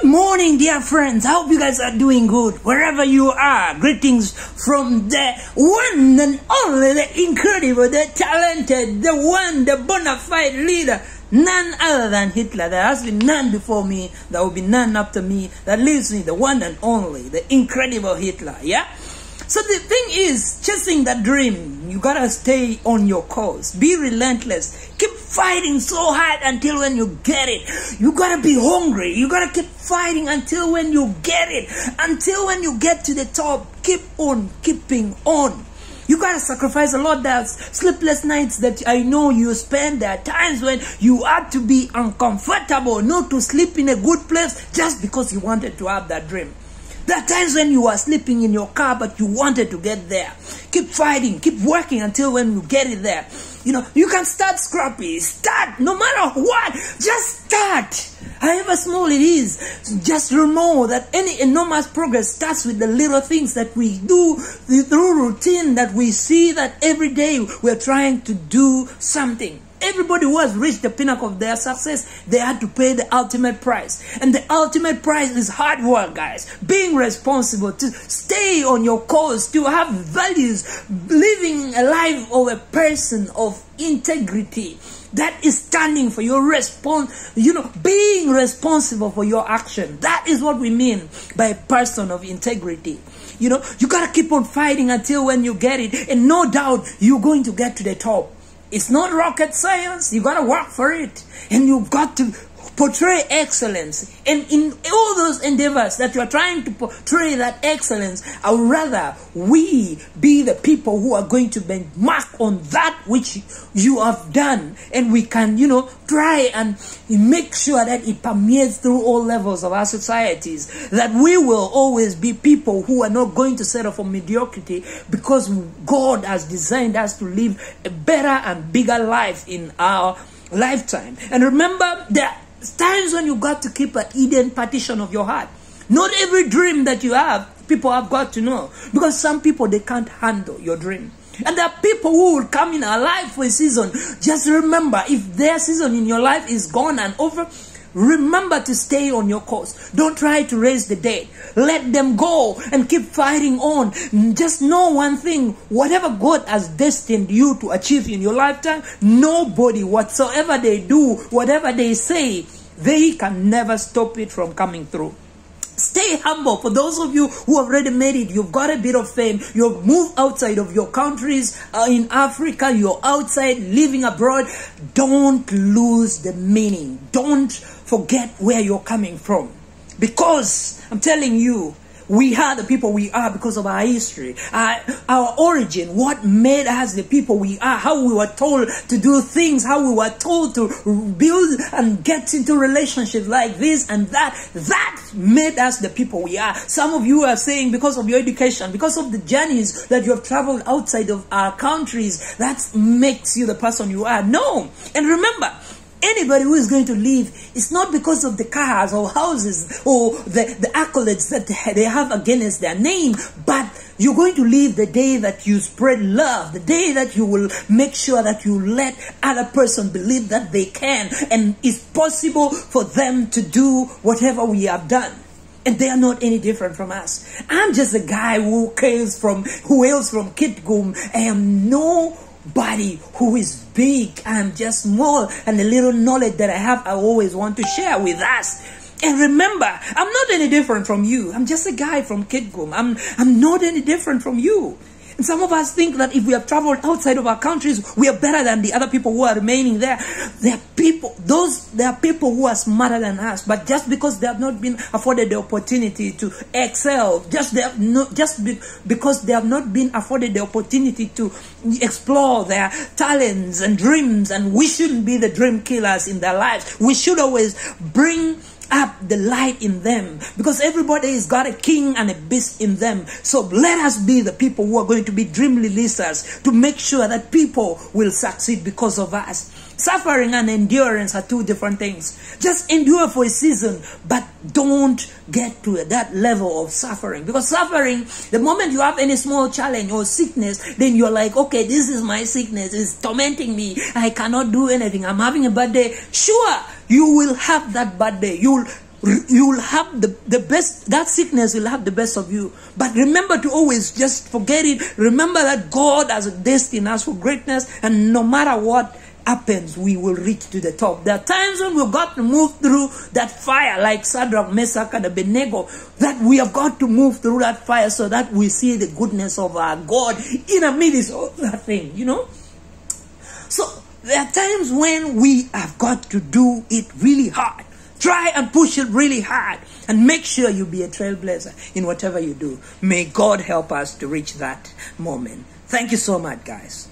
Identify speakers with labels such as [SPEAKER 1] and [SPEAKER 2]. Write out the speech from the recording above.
[SPEAKER 1] Morning, dear friends. I hope you guys are doing good wherever you are. Greetings from the one and only, the incredible, the talented, the one, the bona fide leader, none other than Hitler. There has been none before me, there will be none after me. That leaves me, the one and only, the incredible Hitler. Yeah. So the thing is, chasing that dream, you gotta stay on your course. Be relentless. Keep fighting so hard until when you get it. You gotta be hungry. You gotta keep fighting until when you get it. Until when you get to the top, keep on keeping on. You gotta sacrifice a lot. There's sleepless nights that I know you spend. There are times when you had to be uncomfortable, not to sleep in a good place just because you wanted to have that dream. There are times when you are sleeping in your car, but you wanted to get there. Keep fighting, keep working until when you get it there. You know, you can start scrappy. Start, no matter what. Just start. However small it is, just remember that any enormous progress starts with the little things that we do through routine, that we see that every day we're trying to do something. Everybody who has reached the pinnacle of their success, they had to pay the ultimate price. And the ultimate price is hard work, guys. Being responsible, to stay on your course, to have values, living a life of a person of integrity. That is standing for your being responsible for your action. That is what we mean by a person of integrity. You know, you gotta keep on fighting until when you get it. And no doubt, you're going to get to the top. It's not rocket science. You got to work for it. And you've got to portray excellence. And in all those endeavors that you are trying to portray that excellence, I would rather we be the people who are going to benchmark on that which you have done. And we can, try and make sure that it permeates through all levels of our societies. That we will always be people who are not going to settle for mediocrity, because God has designed us to live a better and bigger life in our lifetime. And remember that times when you got to keep an Eden partition of your heart. Not every dream that you have, people have got to know. Because some people, they can't handle your dream. And there are people who will come in our life for a season. Just remember, if their season in your life is gone and over, remember to stay on your course. Don't try to raise the dead. Let them go and keep fighting on. Just know one thing. Whatever God has destined you to achieve in your lifetime, nobody, whatsoever they do, whatever they say, they can never stop it from coming through. Stay humble. For those of you who have already made it, you've got a bit of fame, you've moved outside of your countries, in Africa, you're outside, living abroad. Don't lose the meaning. Don't forget where you're coming from. Because I'm telling you, we are the people we are because of our history, our origin, what made us the people we are, how we were told to do things, how we were told to build and get into relationships like this and that. That made us the people we are. Some of you are saying because of your education, because of the journeys that you have traveled outside of our countries, that makes you the person you are. No. And remember, anybody who is going to leave, it's not because of the cars or houses or the accolades that they have against their name, but you're going to leave the day that you spread love, the day that you will make sure that you let other person believe that they can and it's possible for them to do whatever we have done. And they are not any different from us. I'm just a guy who hails from Kitgum. I am nobody who is big. I'm just small, and the little knowledge that I have, I always want to share with us. And remember, I'm not any different from you. I'm just a guy from Kitgum. I'm not any different from you. And some of us think that if we have traveled outside of our countries, we are better than the other people who are remaining there. There are people who are smarter than us, but just because they have not been afforded the opportunity to excel, because they have not been afforded the opportunity to explore their talents and dreams, and we shouldn't be the dream killers in their lives. We should always bring up the light in them, because everybody has got a king and a beast in them. So let us be the people who are going to be dream releasers, to make sure that people will succeed because of us. Suffering and endurance are two different things. Just endure for a season, but don't get to that level of suffering. Because suffering, the moment you have any small challenge or sickness, then you're like, okay, this is my sickness, it's tormenting me, I cannot do anything, I'm having a bad day. Sure, you will have that bad day. you will have the best, that sickness will have the best of you. But remember to always just forget it. Remember that God has destined us for greatness, and no matter what happens, we will reach to the top. There are times when we've got to move through that fire, like Shadrach, Meshach, and Abednego, that we have got to move through that fire so that we see the goodness of our God in the midst of that thing, you know. So there are times when we have got to do it really hard. Try and push it really hard, and make sure you be a trailblazer in whatever you do. May God help us to reach that moment. Thank you so much, guys.